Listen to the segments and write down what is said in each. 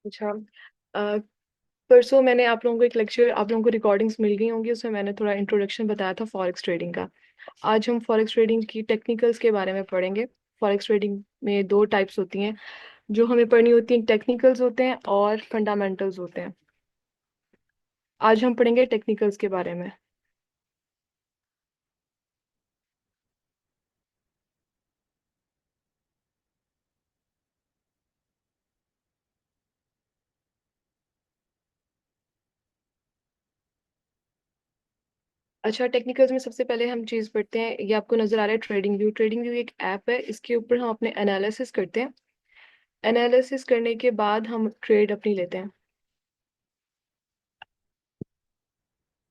अच्छा। अ, परसों मैंने आप लोगों को एक लेक्चर, आप लोगों को रिकॉर्डिंग्स मिल गई होंगी, उसमें मैंने थोड़ा इंट्रोडक्शन बताया था फॉरेक्स ट्रेडिंग का। आज हम फॉरेक्स ट्रेडिंग की टेक्निकल्स के बारे में पढ़ेंगे। फॉरेक्स ट्रेडिंग में दो टाइप्स होती हैं जो हमें पढ़नी होती हैं, टेक्निकल्स होते हैं और फंडामेंटल्स होते हैं। आज हम पढ़ेंगे टेक्निकल्स के बारे में। अच्छा, टेक्निकल्स में सबसे पहले हम चीज़ पढ़ते हैं, ये आपको नजर आ रहा है ट्रेडिंग व्यू। ट्रेडिंग व्यू एक ऐप है, इसके ऊपर हम अपने एनालिसिस करते हैं। एनालिसिस करने के बाद हम ट्रेड अपनी लेते हैं।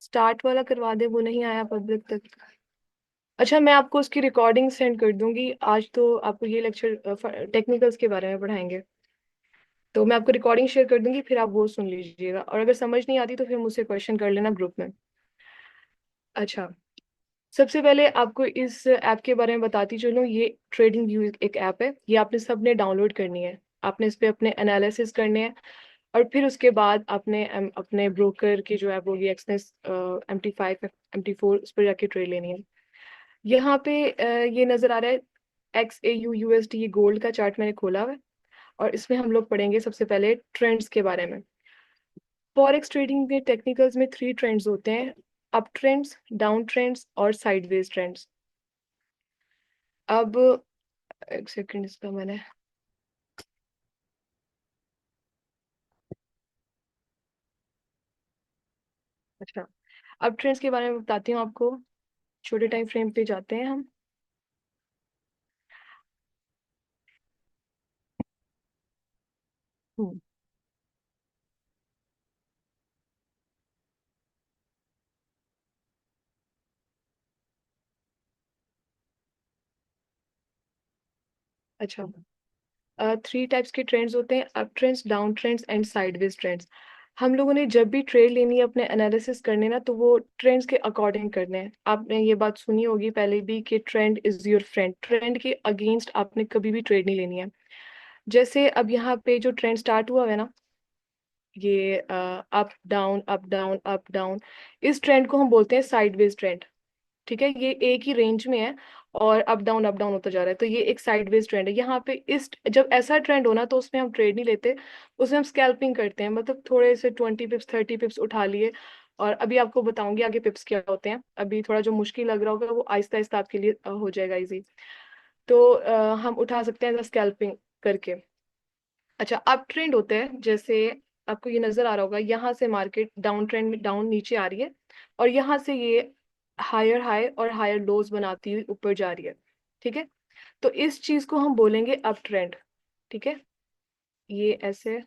स्टार्ट वाला करवा दे, वो नहीं आया पब्लिक तक। अच्छा, मैं आपको उसकी रिकॉर्डिंग सेंड कर दूंगी। आज तो आपको ये लेक्चर टेक्निकल्स के बारे में पढ़ाएंगे, तो मैं आपको रिकॉर्डिंग शेयर कर दूंगी, फिर आप वो सुन लीजिएगा, और अगर समझ नहीं आती तो फिर मुझसे क्वेश्चन कर लेना ग्रुप में। अच्छा, सबसे पहले आपको इस ऐप के बारे में बताती चलूँ। ये ट्रेडिंग व्यू एक ऐप है, ये आपने सबने डाउनलोड करनी है। आपने इस पे अपने एनालिसिस करने हैं, और फिर उसके बाद आपने अपने ब्रोकर की जो ऐप होगी, एक्सनेस MT5 MT4, उस पर जाके ट्रेड लेनी है। यहाँ पे ये नजर आ रहा है XAU USD, ये गोल्ड का चार्ट मैंने खोला हुआ है, और इसमें हम लोग पढ़ेंगे सबसे पहले ट्रेंड्स के बारे में। फॉरेक्स ट्रेडिंग में टेक्निकल्स में थ्री ट्रेंड्स होते हैं: अप ट्रेंड्स, डाउन ट्रेंड्स और साइडवेज ट्रेंड्स। अब एक सेकंड, इसका मैंने, अच्छा, अब ट्रेंड्स के बारे में बताती हूँ आपको। छोटे टाइम फ्रेम पे जाते हैं हम। हम्म, अच्छा। थ्री टाइप्स के ट्रेंड्स होते हैं: up trends, down trends and sideways trends. हम लोगों ने जब भी ट्रेड लेनी है, अपने एनालिसिस करने ना, तो वो ट्रेंड्स के अकॉर्डिंग करने हैं। आपने ये बात सुनी होगी पहले भी कि trend is your friend. Trend के अगेंस्ट आपने कभी भी ट्रेड नहीं लेनी है। जैसे अब यहाँ पे जो ट्रेंड स्टार्ट हुआ है ना, ये up down up down up down, इस ट्रेंड को हम बोलते हैं साइडवेज ट्रेंड। ठीक है, ये एक ही रेंज में है और अप डाउन होता जा रहा है, तो ये एक साइडवेज ट्रेंड है। यहाँ पे इस जब ऐसा ट्रेंड होना, तो उसमें हम ट्रेड नहीं लेते, उसमें हम स्कैल्पिंग करते हैं। मतलब थोड़े से 20 पिप्स 30 पिप्स उठा लिए, और अभी आपको बताऊंगी आगे पिप्स क्या होते हैं। अभी थोड़ा जो मुश्किल लग रहा होगा वो आहिस्ता आहिस्ता आपके लिए हो जाएगा इजी। तो हम उठा सकते हैं स्कैल्पिंग करके। अच्छा, अप ट्रेंड होते हैं, जैसे आपको ये नजर आ रहा होगा, यहाँ से मार्केट डाउन ट्रेंड में डाउन नीचे आ रही है, और यहाँ से ये हायर हाई और हायर लोज बनाती हुई ऊपर जा रही है। ठीक है, तो इस चीज को हम बोलेंगे अप ट्रेंड। ठीक है, ये ऐसे,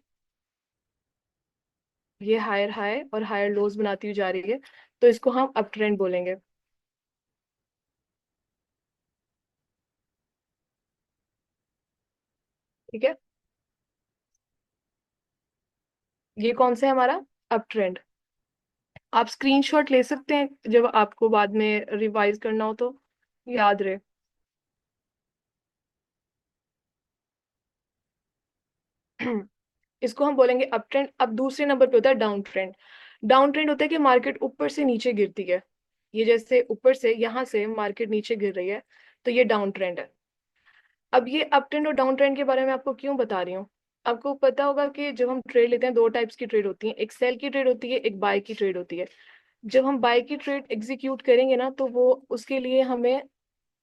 ये हायर हाई और हायर लोज बनाती हुई जा रही है, तो इसको हम अप ट्रेंड बोलेंगे। ठीक है, ये कौन सा है हमारा अप ट्रेंड। आप स्क्रीनशॉट ले सकते हैं जब आपको बाद में रिवाइज करना हो तो याद रहे। इसको हम बोलेंगे अप ट्रेंड। अब दूसरे नंबर पे होता है डाउन ट्रेंड। डाउन ट्रेंड होता है कि मार्केट ऊपर से नीचे गिरती है। ये जैसे ऊपर से यहाँ से मार्केट नीचे गिर रही है, तो ये डाउन ट्रेंड है। अब ये अप ट्रेंड और डाउन ट्रेंड के बारे में आपको क्यों बता रही हूँ। आपको पता होगा कि जब हम ट्रेड लेते हैं, दो टाइप्स की ट्रेड होती है: एक सेल की ट्रेड होती है, एक बाय की ट्रेड होती है। जब हम बाय की ट्रेड एग्जीक्यूट करेंगे ना, तो वो उसके लिए हमें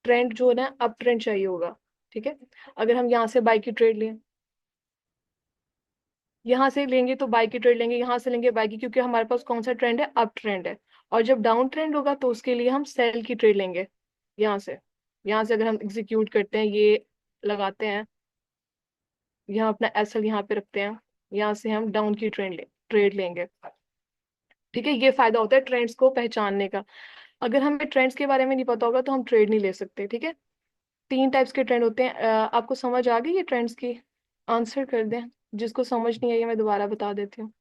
ट्रेंड जो है ना, अप ट्रेंड चाहिए होगा। ठीक है, अगर हम यहाँ से बाय की ट्रेड लें, यहाँ से लेंगे तो बाई की ट्रेड लेंगे, यहाँ से लेंगे बाई की, क्योंकि हमारे पास कौन सा ट्रेंड है, अप ट्रेंड है। और जब डाउन ट्रेंड होगा तो उसके लिए हम सेल की ट्रेड लेंगे। यहाँ से, यहाँ से अगर हम एग्जीक्यूट करते हैं, ये लगाते हैं, यहाँ अपना एसएल यहाँ पे रखते हैं, यहाँ से हम डाउन की ट्रेड लेंगे। ठीक है, ये फायदा होता है ट्रेंड्स को पहचानने का। अगर हमें ट्रेंड्स के बारे में नहीं पता होगा तो हम ट्रेड नहीं ले सकते। ठीक है, तीन टाइप्स के ट्रेंड होते हैं। आपको समझ आ गई ये ट्रेंड्स की? आंसर कर दें, जिसको समझ नहीं आई है मैं दोबारा बता देती हूँ।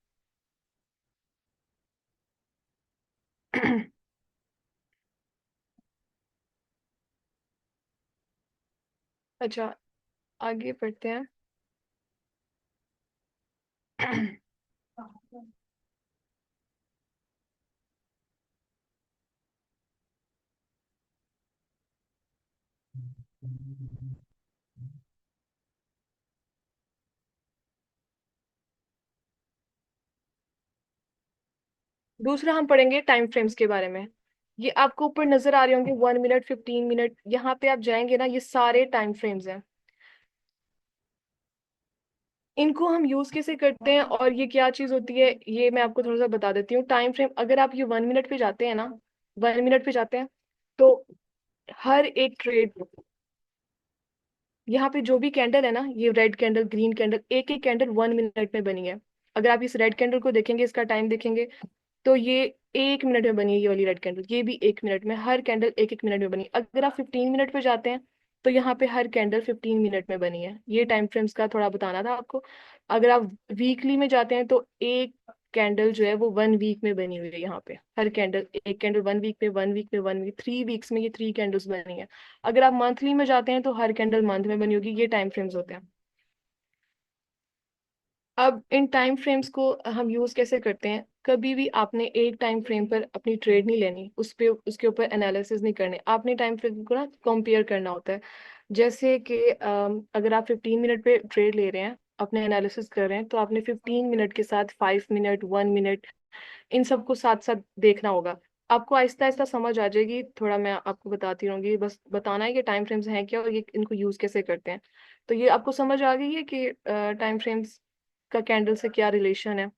अच्छा, आगे बढ़ते हैं। दूसरा हम पढ़ेंगे टाइम फ्रेम्स के बारे में। ये आपको ऊपर नजर आ रहे होंगे, 1 मिनट, 15 मिनट, यहाँ पे आप जाएंगे ना, ये सारे टाइम फ्रेम्स हैं। इनको हम यूज कैसे करते हैं और ये क्या चीज होती है, ये मैं आपको थोड़ा सा बता देती हूँ। टाइम फ्रेम, अगर आप ये 1 मिनट पे जाते हैं ना, 1 मिनट पे जाते हैं, तो हर एक ट्रेड, यहाँ पे जो भी कैंडल है ना, ये रेड कैंडल, ग्रीन कैंडल, एक एक कैंडल 1 मिनट में बनी है। अगर आप इस रेड कैंडल को देखेंगे, इसका टाइम देखेंगे, तो ये 1 मिनट में बनी है। ये वाली रेड कैंडल, ये भी 1 मिनट में, हर कैंडल एक एक मिनट में बनी। अगर आप 15 मिनट पे जाते हैं, तो यहाँ पे हर कैंडल 15 मिनट में बनी है। ये टाइम फ्रेम्स का थोड़ा बताना था आपको। अगर आप वीकली में जाते हैं, तो एक कैंडल जो है वो 1 वीक में बनी हुई है। यहाँ पे हर कैंडल, एक कैंडल 1 वीक में, 1 वीक में, 1 वीक, 3 वीक्स में ये 3 कैंडल्स बनी है। अगर आप मंथली में जाते हैं, तो हर कैंडल मंथ में बनी होगी। ये टाइम फ्रेम्स होते हैं। अब इन टाइम फ्रेम्स को हम यूज कैसे करते हैं? कभी भी आपने एक टाइम फ्रेम पर अपनी ट्रेड नहीं लेनी, उस पे उसके ऊपर एनालिसिस नहीं करने। आपने टाइम फ्रेम को ना कंपेयर करना होता है। जैसे कि अगर आप 15 मिनट पे ट्रेड ले रहे हैं, अपने एनालिसिस कर रहे हैं, तो आपने 15 मिनट के साथ 5 मिनट, 1 मिनट, इन सबको साथ साथ देखना होगा। आपको आहिस्ता आहिस्ता समझ आ जाएगी। थोड़ा मैं आपको बताती रहूंगी, बस बताना है कि टाइम फ्रेम्स हैं क्या और ये इनको यूज कैसे करते हैं। तो ये आपको समझ आ गई है कि टाइम फ्रेम्स का कैंडल से क्या रिलेशन है।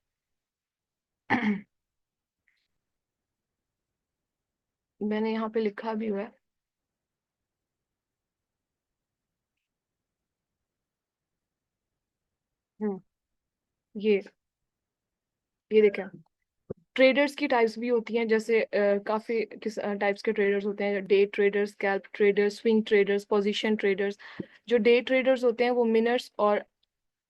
मैंने यहाँ पे लिखा भी हुआ है। हम्म ये देखें। ट्रेडर्स की टाइप्स भी होती हैं, जैसे काफी किस टाइप्स के ट्रेडर्स होते हैं। Day traders, scalp traders, swing traders, position traders. जो डे ट्रेडर्स होते हैं वो मिनट्स और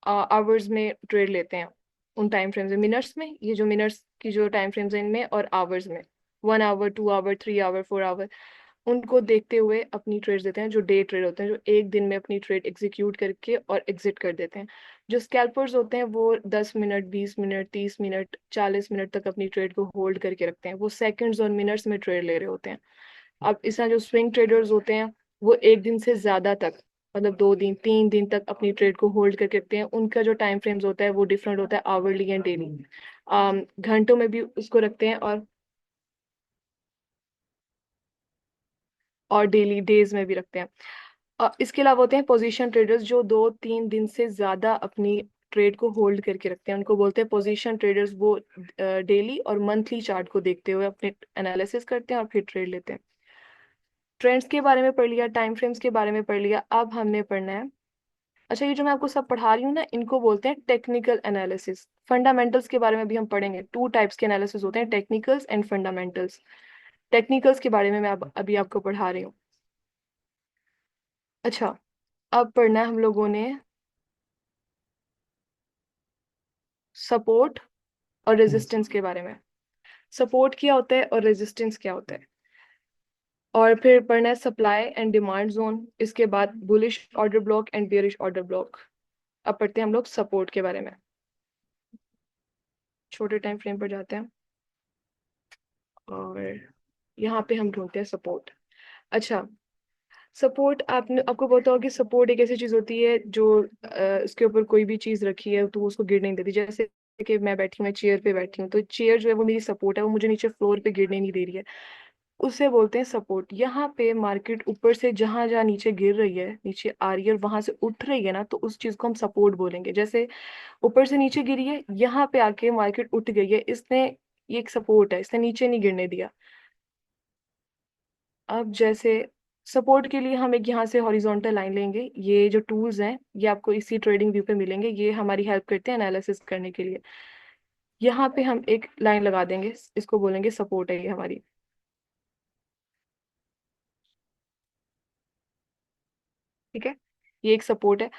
आवर्स में ट्रेड लेते हैं। उन टाइम फ्रेम्स में, मिनट्स में, ये जो मिनट्स की जो टाइम फ्रेम्स हैं इनमें, और आवर्स में, 1 आवर, 2 आवर, 3 आवर, 4 आवर, उनको देखते हुए अपनी ट्रेड्स देते हैं। जो डे ट्रेड होते हैं, जो एक दिन में अपनी ट्रेड एग्जीक्यूट करके और एग्जिट कर देते हैं। जो स्कैल्पर्स होते हैं वो 10 मिनट, 20 मिनट, 30 मिनट, 40 मिनट तक अपनी ट्रेड को होल्ड करके रखते हैं। वो सेकंड्स और मिनट्स में ट्रेड ले रहे होते हैं। अब इस तरह जो स्विंग ट्रेडर्स होते हैं, वो एक दिन से ज्यादा तक, मतलब 2 दिन, 3 दिन तक अपनी ट्रेड को होल्ड करके रखते हैं। उनका जो टाइम फ्रेम्स होता है वो डिफरेंट होता है, आवरली एंड डेली। घंटों में भी उसको रखते हैं, और डेली डेज में भी रखते हैं। इसके अलावा होते हैं पोजीशन ट्रेडर्स, जो 2-3 दिन से ज्यादा अपनी ट्रेड को होल्ड करके रखते हैं। उनको बोलते हैं पोजीशन ट्रेडर्स। वो डेली और मंथली चार्ट को देखते हुए अपने एनालिसिस करते हैं और फिर ट्रेड लेते हैं। ट्रेंड्स के बारे में पढ़ लिया, टाइम फ्रेम्स के बारे में पढ़ लिया। अब हमने पढ़ना है, अच्छा, ये जो मैं आपको सब पढ़ा रही हूँ ना, इनको बोलते हैं टेक्निकल एनालिसिस। फंडामेंटल्स के बारे में भी हम पढ़ेंगे। 2 टाइप्स के एनालिसिस होते हैं, टेक्निकल्स एंड फंडामेंटल्स। टेक्निकल्स के बारे में मैं अभी आपको पढ़ा रही हूँ। अच्छा, अब पढ़ना है हम लोगों ने सपोर्ट और रेजिस्टेंस के बारे में। सपोर्ट क्या होता है और रेजिस्टेंस क्या होता है। और फिर पढ़ना है सप्लाई एंड डिमांड जोन। इसके बाद bullish order block and bearish order block. अब पढ़ते हैं हम लोग सपोर्ट के बारे में। छोटे टाइम फ्रेम पर जाते हैं, और यहाँ पे हम ढूंढते हैं सपोर्ट। अच्छा, सपोर्ट, आपने आपको पता होगा कि सपोर्ट एक ऐसी चीज होती है जो इसके ऊपर कोई भी चीज रखी है तो वो उसको गिरने नहीं देती। जैसे कि मैं बैठी हूँ, मैं चेयर पे बैठी हूँ, तो चेयर जो है वो मेरी सपोर्ट है, वो मुझे नीचे फ्लोर पे गिरने नहीं दे रही है। उसे बोलते हैं सपोर्ट। यहाँ पे मार्केट ऊपर से जहां जहां नीचे गिर रही है, नीचे आ रही है और वहां से उठ रही है ना, तो उस चीज को हम सपोर्ट बोलेंगे। जैसे ऊपर से नीचे गिरी है, यहाँ पे आके मार्केट उठ गई है, इसने, ये एक सपोर्ट है, इसने नीचे नहीं गिरने दिया। अब जैसे सपोर्ट के लिए हम एक यहाँ से हॉरिजॉन्टल लाइन लेंगे। ये जो टूल्स हैं ये आपको इसी ट्रेडिंग व्यू पे मिलेंगे, ये हमारी हेल्प करते हैं एनालिसिस करने के लिए। यहाँ पे हम एक लाइन लगा देंगे, इसको बोलेंगे सपोर्ट है ये हमारी। ठीक है, ये एक सपोर्ट है।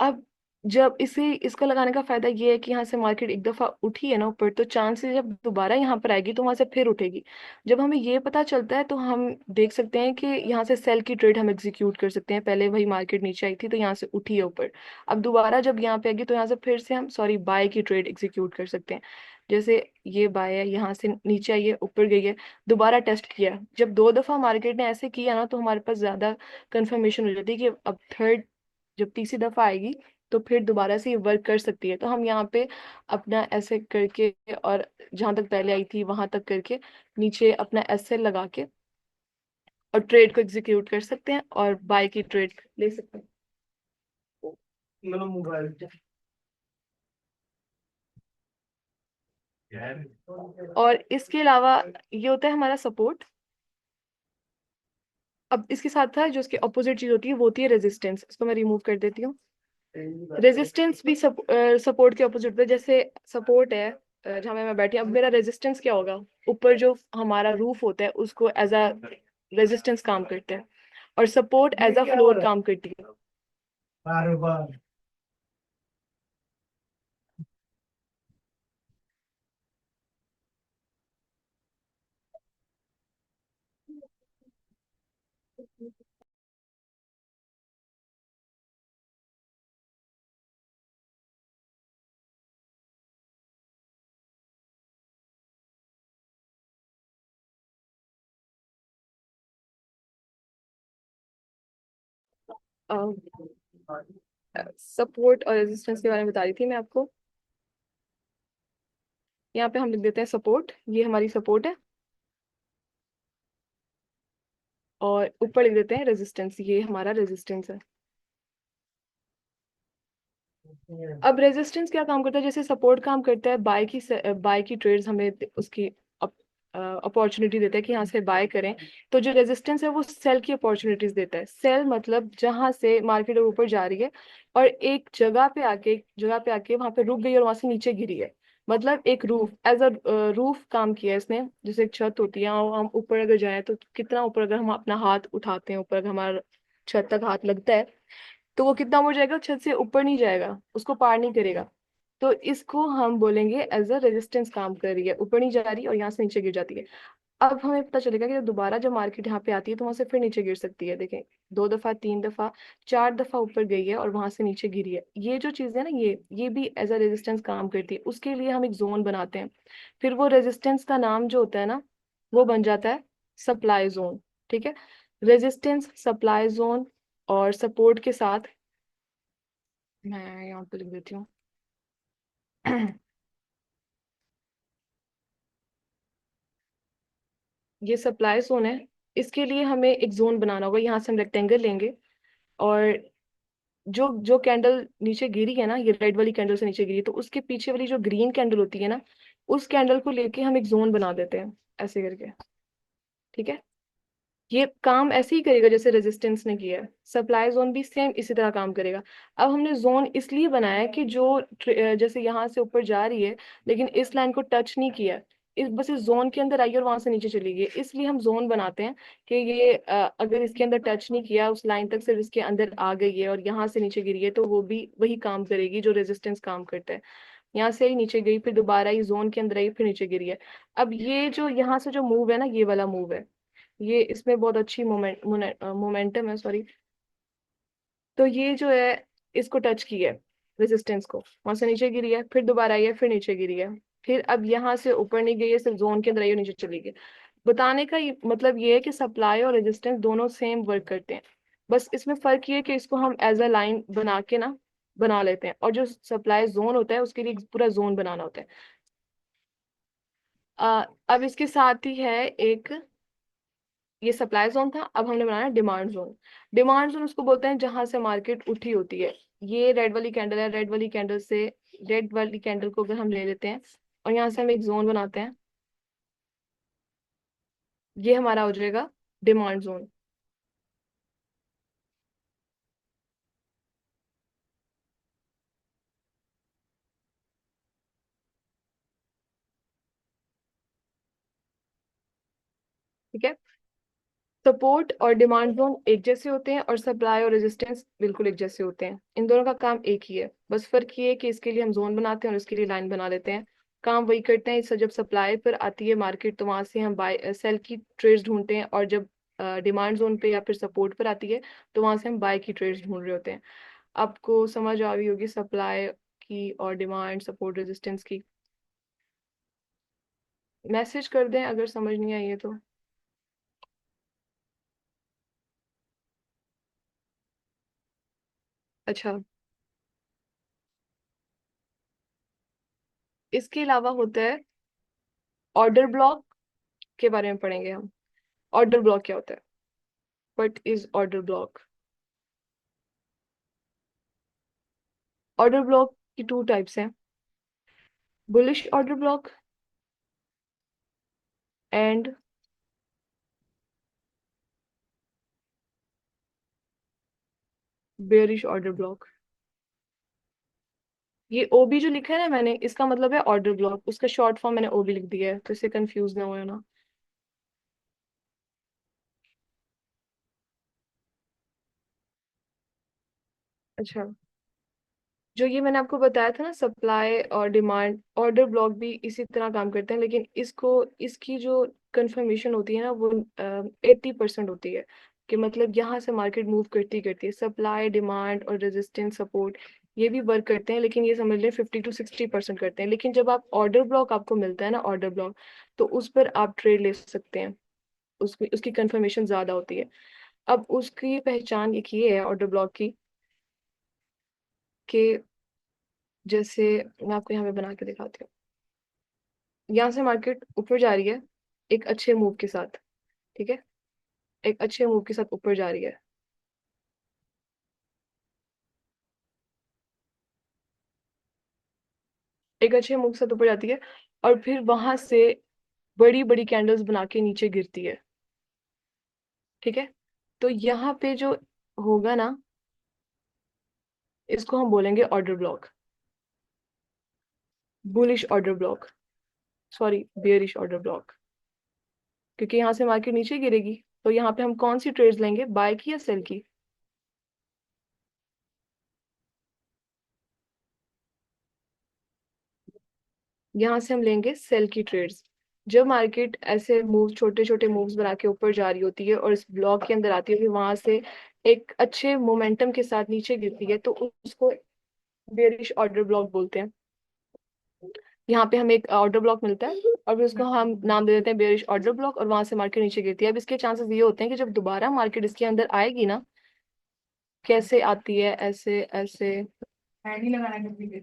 अब जब इसे इसका लगाने का फायदा ये है कि यहाँ से मार्केट एक दफा उठी है ना ऊपर, तो चांस है जब दोबारा यहाँ पर आएगी तो वहां से फिर उठेगी। जब हमें ये पता चलता है तो हम देख सकते हैं कि यहाँ से सेल की ट्रेड हम एग्जीक्यूट कर सकते हैं। पहले वही मार्केट नीचे आई थी तो यहाँ से उठी है ऊपर, अब दोबारा जब यहाँ पे आएगी तो यहाँ से फिर से हम सॉरी बाय की ट्रेड एग्जीक्यूट कर सकते हैं। जैसे ये बाय है, यहाँ से नीचे आई है ऊपर गई है, दोबारा टेस्ट किया। जब दो दफा मार्केट ने ऐसे किया ना तो हमारे पास ज्यादा कंफर्मेशन हो जाती है कि अब थर्ड, जब तीसरी दफा आएगी तो फिर दोबारा से ये वर्क कर सकती है। तो हम यहाँ पे अपना ऐसे करके और जहां तक पहले आई थी वहां तक करके नीचे अपना एसएल लगा के और ट्रेड को एग्जीक्यूट कर सकते हैं और बाय की ट्रेड ले सकते हैं। मतलब मोबाइल और इसके अलावा ये होता है हमारा सपोर्ट। अब इसके साथ था जो इसके ऑपोजिट चीज होती है वो होती है रेजिस्टेंस। इसको मैं रिमूव कर देती हूँ। रेजिस्टेंस भी सपोर्ट के ऑपोजिट है। जैसे सपोर्ट है जहाँ मैं बैठी हूँ, अब मेरा रेजिस्टेंस क्या होगा? ऊपर जो हमारा रूफ होता है उसको एज अ रेजिस्टेंस काम करते हैं, और सपोर्ट एज अ फ्लोर काम करती है। सपोर्ट और रेजिस्टेंस के बारे में बता रही थी मैं आपको। यहाँ पे हम लिख देते हैं सपोर्ट, ये हमारी सपोर्ट है, और ऊपर लिख देते हैं रेजिस्टेंस, ये हमारा रेजिस्टेंस है। अब रेजिस्टेंस क्या काम करता है? जैसे सपोर्ट काम करता है बाय की ट्रेड्स हमें उसकी अपॉर्चुनिटी देता है कि यहाँ से बाय करें। तो जो रेजिस्टेंस है वो सेल की अपॉर्चुनिटीज देता है। सेल मतलब जहां से मार्केट ऊपर जा रही है और एक जगह पे आके वहां पे रुक गई और वहां से नीचे गिरी है। मतलब एक रूफ एज अ रूफ काम किया है इसने। जैसे एक छत होती है और हम ऊपर अगर जाए तो कितना ऊपर, अगर हम अपना हाथ उठाते हैं ऊपर, अगर हमारा छत तक हाथ लगता है तो वो कितना ऊपर जाएगा? छत से ऊपर नहीं जाएगा, उसको पार नहीं करेगा। तो इसको हम बोलेंगे एज अ रेजिस्टेंस काम कर रही है, ऊपर नहीं जा रही और यहाँ से नीचे गिर जाती है। अब हमें पता चलेगा कि दोबारा जब मार्केट यहाँ पे आती है तो वहां से फिर नीचे गिर सकती है। देखें, दो दफा, तीन दफा, चार दफा ऊपर गई है और वहां से नीचे गिरी है। ये जो चीज है ना, ये भी एज अ रेजिस्टेंस काम करती है। उसके लिए हम एक जोन बनाते हैं, फिर वो रेजिस्टेंस का नाम जो होता है ना वो बन जाता है सप्लाई जोन। ठीक है, रेजिस्टेंस, सप्लाई जोन और सपोर्ट के साथ मैं यहाँ पे लिख देती हूँ। ये सप्लाई जोन है। इसके लिए हमें एक जोन बनाना होगा। यहाँ से हम रेक्टेंगल लेंगे और जो जो कैंडल नीचे गिरी है ना, ये रेड वाली कैंडल से नीचे गिरी, तो उसके पीछे वाली जो ग्रीन कैंडल होती है ना, उस कैंडल को लेके हम एक जोन बना देते हैं ऐसे करके। ठीक है, ये काम ऐसे ही करेगा जैसे रेजिस्टेंस ने किया है। सप्लाई जोन भी सेम इसी तरह काम करेगा। अब हमने जोन इसलिए बनाया है कि जो जैसे यहाँ से ऊपर जा रही है लेकिन इस लाइन को टच नहीं किया, इस बस इस जोन के अंदर आई और वहां से नीचे चली गई, इसलिए हम जोन बनाते हैं कि ये अगर इसके अंदर टच नहीं किया उस लाइन तक, सिर्फ इसके अंदर आ गई है और यहाँ से नीचे गिरी है, तो वो भी वही काम करेगी जो रेजिस्टेंस काम करता है। यहाँ से ही नीचे गई, फिर दोबारा ही जोन के अंदर आई, फिर नीचे गिरी है। अब ये जो यहाँ से जो मूव है ना, ये वाला मूव है, ये इसमें बहुत अच्छी मोमेंटम है, सॉरी। तो ये जो है इसको टच की है, रेजिस्टेंस को, वहां से नीचे गिरी है, फिर दोबारा आई है, फिर नीचे गिरी है, फिर अब यहाँ से ऊपर नहीं गई है, सिर्फ जोन के अंदर आई और नीचे चली गई। बताने का मतलब ये है कि सप्लाई और रेजिस्टेंस दोनों सेम वर्क करते हैं। बस इसमें फर्क ये है कि इसको हम एज अ लाइन बना के ना बना लेते हैं, और जो सप्लाई जोन होता है उसके लिए एक पूरा जोन बनाना होता है। अब इसके साथ ही है एक, ये सप्लाई जोन था, अब हमने बनाया डिमांड जोन। डिमांड जोन उसको बोलते हैं जहां से मार्केट उठी होती है। ये रेड वाली कैंडल है, रेड वाली कैंडल को अगर हम ले लेते हैं और यहाँ से हम एक जोन बनाते हैं, ये हमारा हो जाएगा डिमांड जोन। ठीक है, सपोर्ट और डिमांड जोन एक जैसे होते हैं और सप्लाई और रेजिस्टेंस बिल्कुल एक जैसे होते हैं। इन दोनों का काम एक ही है, बस फर्क ये है कि इसके लिए हम जोन बनाते हैं और इसके लिए लाइन बना लेते हैं। काम वही करते हैं। इससे जब सप्लाई पर आती है मार्केट तो वहां से हम बाय सेल की ट्रेड्स ढूंढते हैं, और जब डिमांड जोन पे या फिर सपोर्ट पर आती है तो वहां से हम बाय की ट्रेड्स ढूंढ रहे होते हैं। आपको समझ आ रही होगी सप्लाई की और डिमांड सपोर्ट रेजिस्टेंस की। मैसेज कर दें अगर समझ नहीं आई है तो। अच्छा, इसके अलावा होता है ऑर्डर ब्लॉक, के बारे में पढ़ेंगे हम। ऑर्डर ब्लॉक क्या होता है? What is order block? Order block की टू टाइप्स हैं, bullish order block and bearish order block. ये ओबी जो लिखा है ना मैंने, इसका मतलब है ऑर्डर ब्लॉक, उसका शॉर्ट फॉर्म मैंने ओबी लिख दिया है, तो इससे कंफ्यूज ना हो ना। अच्छा, जो ये मैंने आपको बताया था ना सप्लाई और डिमांड ऑर्डर ब्लॉक भी इसी तरह काम करते हैं, लेकिन इसको इसकी जो कंफर्मेशन होती है ना वो 80% होती है। कि मतलब यहाँ से मार्केट मूव करती करती है, सप्लाई डिमांड और रेजिस्टेंस सपोर्ट ये भी वर्क करते हैं, लेकिन ये समझ लें 50 to 60% करते हैं। लेकिन जब आप ऑर्डर ब्लॉक आपको मिलता है ना, ऑर्डर ब्लॉक, तो उस पर आप ट्रेड ले सकते हैं। उसकी उसकी कंफर्मेशन ज्यादा होती है। अब उसकी पहचान एक ये है ऑर्डर ब्लॉक की, कि जैसे मैं आपको यहाँ पे बना के दिखाती हूँ। यहाँ से मार्केट ऊपर जा रही है एक अच्छे मूव के साथ, ठीक है, एक अच्छे मूव के साथ ऊपर जा रही है। एक अच्छे मूव के साथ ऊपर जाती है और फिर वहां से बड़ी बड़ी कैंडल्स बना के नीचे गिरती है, ठीक है। तो यहाँ पे जो होगा ना, इसको हम बोलेंगे order block, bullish order block, sorry bearish order block. क्योंकि यहाँ से मार्केट नीचे गिरेगी, तो यहाँ पे हम कौन सी ट्रेड्स लेंगे, बाय की या सेल की? यहाँ से हम लेंगे सेल की ट्रेड्स। जब मार्केट ऐसे मूव छोटे छोटे मूव्स बना के ऊपर जा रही होती है और इस ब्लॉक के अंदर आती है, फिर वहां से एक अच्छे मोमेंटम के साथ नीचे गिरती है, तो उसको बेरिश ऑर्डर ब्लॉक बोलते हैं। यहाँ पे हमें एक ऑर्डर ब्लॉक मिलता है और फिर उसको हम नाम दे देते हैं बेरिश ऑर्डर ब्लॉक, और वहां से मार्केट नीचे गिरती है। अब इसके चांसेस ये होते हैं कि जब दोबारा मार्केट इसके अंदर आएगी ना, कैसे आती है, ऐसे ऐसे हैंड ही लगाना है,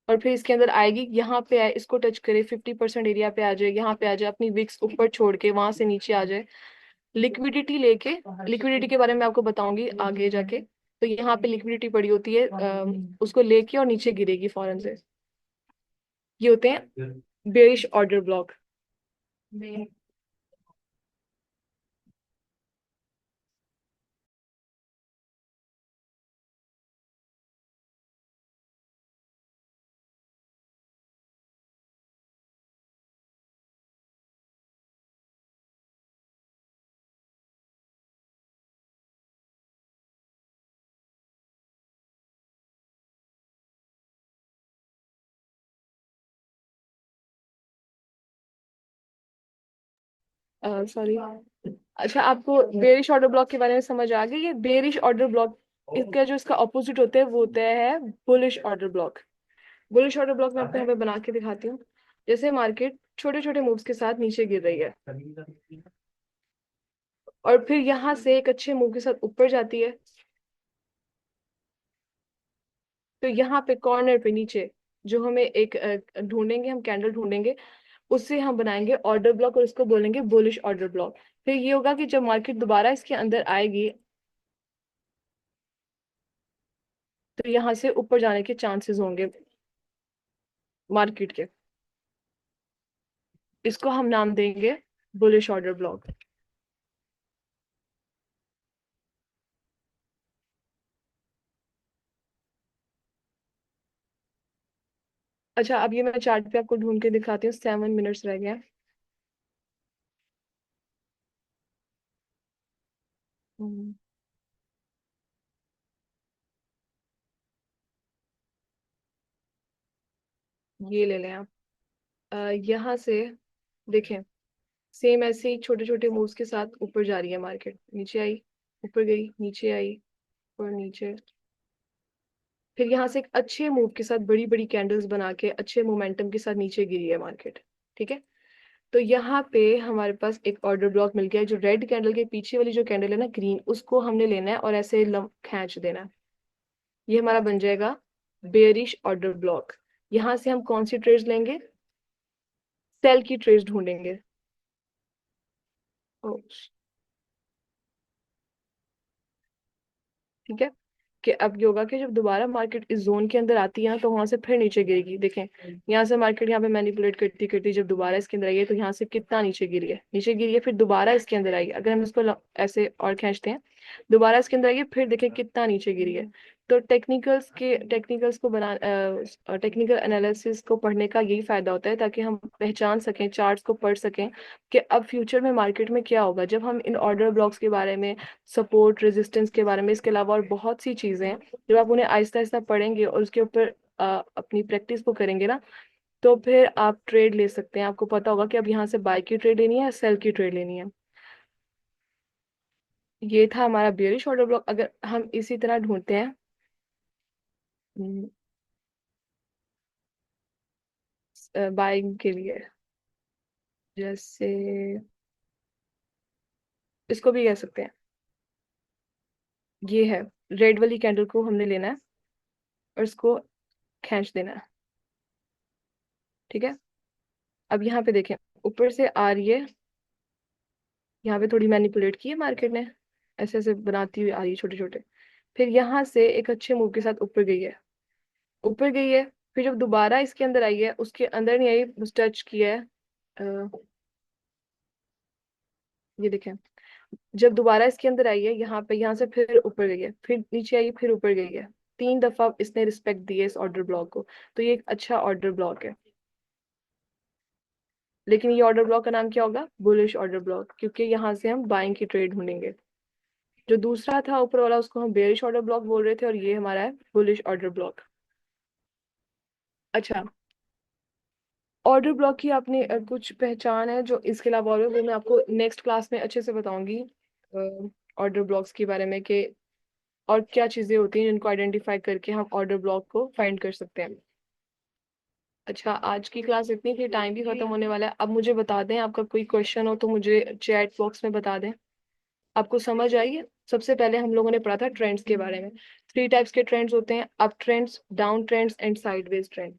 और फिर इसके अंदर आएगी, यहाँ पे आए, इसको टच करे, 50% एरिया पे आ जाए, यहाँ पे आ जाए, अपनी विक्स ऊपर छोड़ के वहां से नीचे आ जाए, लिक्विडिटी लेके। लिक्विडिटी के बारे में आपको बताऊंगी आगे जाके। तो यहाँ पे लिक्विडिटी पड़ी होती है, उसको लेके और नीचे गिरेगी फौरन से। ये होते हैं बेरिश ऑर्डर ब्लॉक। सॉरी। अच्छा, आपको बेरिश ऑर्डर ब्लॉक के बारे में समझ आ गई? ये बेरिश ऑर्डर ब्लॉक, इसका जो इसका ऑपोजिट होता है वो होता है bullish order block. Bullish order block मैं आपको यहाँ पे बना के दिखाती हूँ। जैसे मार्केट छोटे छोटे मूव्स के साथ नीचे गिर रही है और फिर यहाँ से एक अच्छे मूव के साथ ऊपर जाती है, तो यहाँ पे कॉर्नर पे नीचे जो हमें एक ढूंढेंगे, हम कैंडल ढूंढेंगे, उससे हम बनाएंगे ऑर्डर ब्लॉक और इसको बोलेंगे बुलिश ऑर्डर ब्लॉक। फिर ये होगा कि जब मार्केट दोबारा इसके अंदर आएगी तो यहाँ से ऊपर जाने के चांसेस होंगे मार्केट के। इसको हम नाम देंगे बुलिश ऑर्डर ब्लॉक। अच्छा, अब ये मैं चार्ट पे आपको ढूंढ के दिखाती हूँ, 7 मिनट्स रह गए हैं। हम्म, ये ले लें आप। यहाँ से देखें, सेम ऐसे ही छोटे छोटे मूव्स के साथ ऊपर जा रही है मार्केट, नीचे आई, ऊपर गई, नीचे आई और नीचे। फिर यहाँ से एक अच्छे मूव के साथ बड़ी बड़ी कैंडल्स बना के अच्छे मोमेंटम के साथ नीचे गिरी है मार्केट। ठीक है। तो यहाँ पे हमारे पास एक ऑर्डर ब्लॉक मिल गया है। जो रेड कैंडल के पीछे वाली जो कैंडल है ना, ग्रीन, उसको हमने लेना है और ऐसे खींच देना है। ये हमारा बन जाएगा बेयरिश ऑर्डर ब्लॉक। यहाँ से हम कौन सी ट्रेड्स लेंगे? सेल की ट्रेड्स ढूंढेंगे। ओ, ठीक है। कि अब ये होगा कि जब दोबारा मार्केट इस जोन के अंदर आती है ना, तो वहां से फिर नीचे गिरेगी। देखें, यहाँ से मार्केट यहाँ पे मैनिपुलेट करती करती जब दोबारा इसके अंदर आई है, तो यहाँ से कितना नीचे गिरी है, नीचे गिरी है, फिर दोबारा इसके अंदर आई। अगर हम इसको ऐसे और खींचते हैं, दोबारा इसके अंदर आई है, फिर देखें कितना नीचे गिरी है। तो टेक्निकल्स को बना टेक्निकल एनालिसिस को पढ़ने का यही फायदा होता है, ताकि हम पहचान सकें, चार्ट्स को पढ़ सकें कि अब फ्यूचर में मार्केट में क्या होगा। जब हम इन ऑर्डर ब्लॉक्स के बारे में, सपोर्ट रेजिस्टेंस के बारे में, इसके अलावा और बहुत सी चीजें हैं, जब आप उन्हें आहिस्ता आहिस्ता पढ़ेंगे और उसके ऊपर अपनी प्रैक्टिस को करेंगे ना, तो फिर आप ट्रेड ले सकते हैं। आपको पता होगा कि अब यहाँ से बाय की ट्रेड लेनी है या सेल की ट्रेड लेनी है। ये था हमारा बेयरिश ऑर्डर ब्लॉक। अगर हम इसी तरह ढूंढते हैं बाइंग के लिए, जैसे इसको भी कह सकते हैं, ये है, रेड वाली कैंडल को हमने लेना है और इसको खींच देना है। ठीक है। अब यहाँ पे देखें, ऊपर से आ रही है, यहाँ पे थोड़ी मैनिपुलेट की है मार्केट ने, ऐसे ऐसे बनाती हुई आ रही है छोटे छोटे। फिर यहाँ से एक अच्छे मूव के साथ ऊपर गई है, ऊपर गई है। फिर जब दोबारा इसके अंदर आई है, उसके अंदर नहीं आई, बस टच किया है। ये देखें, जब दोबारा इसके अंदर आई है यहाँ पे, यहाँ से फिर ऊपर गई है, फिर नीचे आई, फिर ऊपर गई है। 3 दफा इसने रिस्पेक्ट दी है इस ऑर्डर ब्लॉक को। तो ये एक अच्छा ऑर्डर ब्लॉक है। लेकिन ये ऑर्डर ब्लॉक का नाम क्या होगा? बुलिश ऑर्डर ब्लॉक, क्योंकि यहाँ से हम बाइंग की ट्रेड ढूंढेंगे। जो दूसरा था ऊपर वाला, उसको हम बेयरिश ऑर्डर ब्लॉक बोल रहे थे, और ये हमारा है बुलिश ऑर्डर ब्लॉक। अच्छा, ऑर्डर ब्लॉक की आपने कुछ पहचान है जो इसके अलावा और है, वो मैं आपको नेक्स्ट क्लास में अच्छे से बताऊंगी, ऑर्डर ब्लॉक्स के बारे में, कि और क्या चीजें होती हैं जिनको आइडेंटिफाई करके हम ऑर्डर ब्लॉक को फाइंड कर सकते हैं। अच्छा, आज की क्लास इतनी थी, टाइम भी खत्म होने वाला है। अब मुझे बता दें, आपका कोई क्वेश्चन हो तो मुझे चैट बॉक्स में बता दें। आपको समझ आई है? सबसे पहले हम लोगों ने पढ़ा था ट्रेंड्स के बारे में। 3 टाइप्स के ट्रेंड्स होते हैं: up trends, down trends and sideways trend.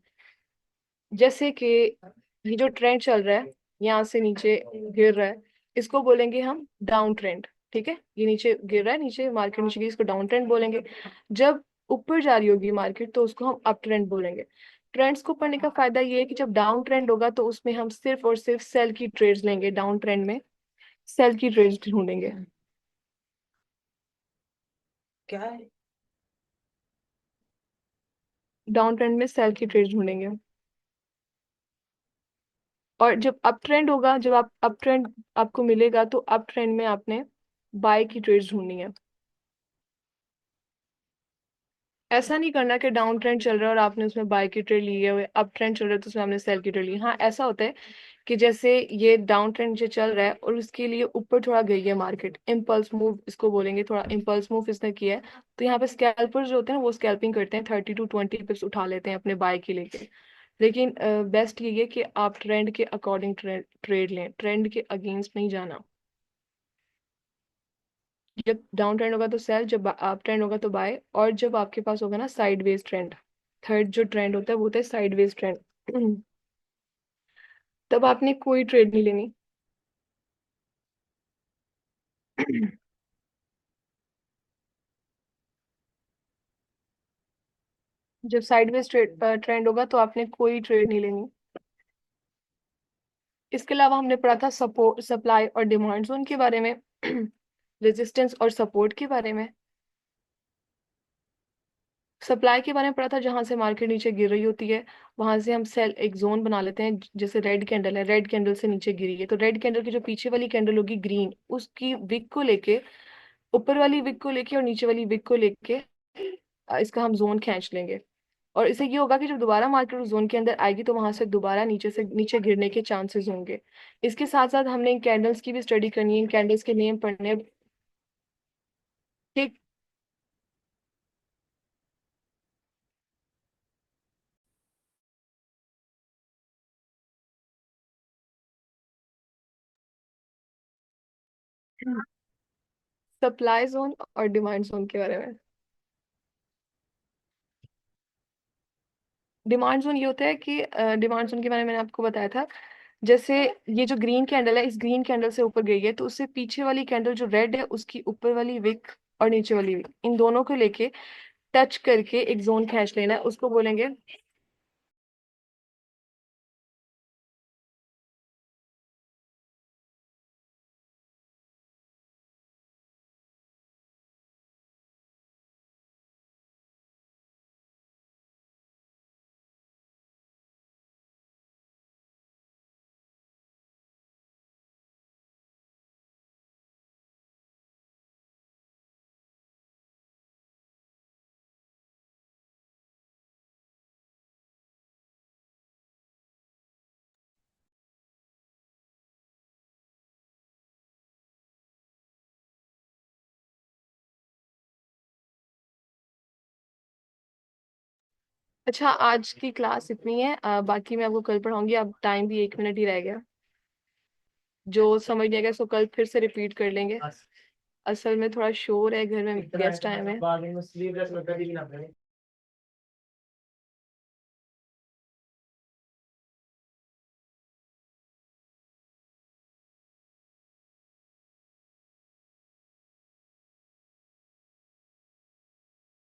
जैसे कि ये जो ट्रेंड चल रहा है, यहाँ से नीचे गिर रहा है, इसको बोलेंगे हम डाउन ट्रेंड। ठीक है, ये नीचे गिर रहा है, नीचे मार्केट नीचे गई, इसको डाउन ट्रेंड बोलेंगे। जब ऊपर जा रही होगी मार्केट, तो उसको हम अप ट्रेंड बोलेंगे। ट्रेंड्स को पढ़ने का फायदा ये है कि जब डाउन ट्रेंड होगा, तो उसमें हम सिर्फ और सिर्फ सेल की ट्रेड्स लेंगे। डाउन ट्रेंड में सेल की ट्रेड्स ढूंढेंगे। क्या है? डाउन ट्रेंड में सेल की ट्रेड्स ढूंढेंगे। और जब अप ट्रेंड होगा, जब आप अप ट्रेंड आपको मिलेगा, तो अप ट्रेंड में आपने बाय की ट्रेड्स ढूंढनी है। ऐसा नहीं करना कि डाउन ट्रेंड चल रहा है और आपने उसमें बाय की ट्रेड ली है, अप ट्रेंड चल रहा है तो उसमें आपने सेल की ट्रेड ली। हाँ, ऐसा होता है कि जैसे ये डाउन ट्रेंड जो चल रहा है और उसके लिए ऊपर थोड़ा गई है मार्केट, इम्पल्स मूव इसको बोलेंगे, थोड़ा इम्पल्स मूव इसने किया है, तो यहाँ पे स्कैल्पर्स जो होते हैं ना, वो स्कैल्पिंग करते हैं, 30 to 20 पिप्स उठा लेते हैं अपने बाय के लेके। लेकिन बेस्ट ये है कि आप ट्रेंड के अकॉर्डिंग ट्रेड लें, ट्रेंड के अगेंस्ट नहीं जाना। जब डाउन ट्रेंड होगा तो सेल, जब अप ट्रेंड होगा तो बाय, और जब आपके पास होगा ना साइडवेज ट्रेंड, थर्ड जो ट्रेंड होता है वो होता है साइडवेज ट्रेंड, तब आपने कोई ट्रेड नहीं लेनी। जब साइडवेज ट्रेंड होगा, तो आपने कोई ट्रेड नहीं लेनी। इसके अलावा हमने पढ़ा था सपोर्ट, सप्लाई और डिमांड जोन के बारे में, रेजिस्टेंस और सपोर्ट के बारे में। सप्लाई के बारे में पढ़ा था, जहां से मार्केट नीचे गिर रही होती है, वहां से हम सेल एक जोन बना लेते हैं। जैसे रेड कैंडल है, रेड कैंडल से नीचे गिरी है, तो रेड कैंडल की जो पीछे वाली कैंडल होगी ग्रीन, उसकी विक को लेके ऊपर वाली विक को लेके और नीचे वाली विक को लेके इसका हम जोन खींच लेंगे। और इससे ये होगा कि जब दोबारा मार्केट उस जोन के अंदर आएगी तो वहां से नीचे गिरने के चांसेस होंगे। इसके साथ साथ हमने इन कैंडल्स की भी स्टडी करनी है, इन कैंडल्स के नेम पढ़ने हैं। ठीक। सप्लाई जोन और डिमांड जोन के बारे में। डिमांड जोन ये होता है कि डिमांड जोन के बारे में मैंने आपको बताया था। जैसे ये जो ग्रीन कैंडल है, इस ग्रीन कैंडल से ऊपर गई है तो उससे पीछे वाली कैंडल जो रेड है उसकी ऊपर वाली विक और नीचे वाली विक, इन दोनों को लेके टच करके एक जोन खींच लेना है, उसको बोलेंगे अच्छा आज की क्लास इतनी है, बाकी मैं आपको कल पढ़ाऊंगी। अब टाइम भी 1 मिनट ही रह गया। जो समझ नहीं आएगा इसको कल फिर से रिपीट कर लेंगे। असल में थोड़ा शोर है घर में, गेस्ट आए हुए हैं।